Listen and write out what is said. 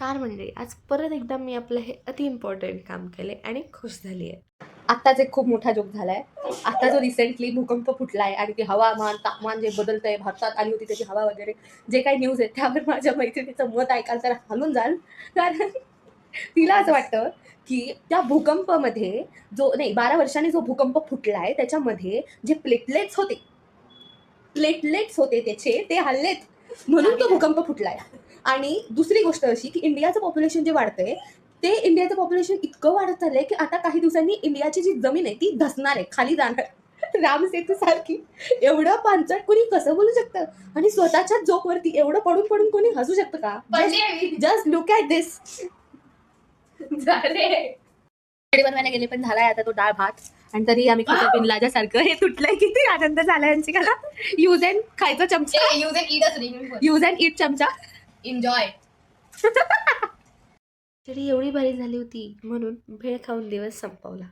नमस्कार मंडळी, आज परत एकदा मी आपलं हे अति इम्पॉर्टंट काम केले आणि खुश झाली आहे. आत्ताच एक खूप मोठा जोक झालाय. आता जो रिसेंटली भूकंप फुटलाय आणि ते हवामान तापमान जे बदलतंय, भारतात आली होती त्याची हवा वगैरे जे काही न्यूज आहे त्यावर माझ्या मैत्रिणीचं मत ऐकाल तर हलून जाल. कारण तिला असं वाटतं की त्या भूकंपामध्ये जो नाही 12 वर्षांनी जो भूकंप फुटलाय त्याच्यामध्ये जे प्लेटलेट्स होते त्याचे ते हल्लेत म्हणून तो भूकंप फुटलाय. आणि दुसरी गोष्ट अशी की इंडियाचं पॉप्युलेशन जे वाढतंय ते इंडियाचं पॉप्युलेशन इतकं वाढत चाललंय की आता काही दिवसांनी इंडियाची जी जमीन आहे ती धसणार आहे, खाली जाणार. राम सेतू सारखी. एवढं पांचट कोणी कसं बोलू शकतं आणि स्वतःच्याच जोकवरती एवढं पडून पडून कोणी हसू शकतं का? जस्ट लुक ॲट दिस. बनवायला गेले पण झालाय आता तो डाळ भात आणि तरी आम्ही खातो पिनलाजासारखं. हे तुटलंय, किती आनंद झाला यांची का. यूज अँड खायचा चमचा, यूज अँड ईट चमचा. एन्जॉय. खिचडी एवढी भारी झाली होती म्हणून भेळ खाऊन दिवस संपवला.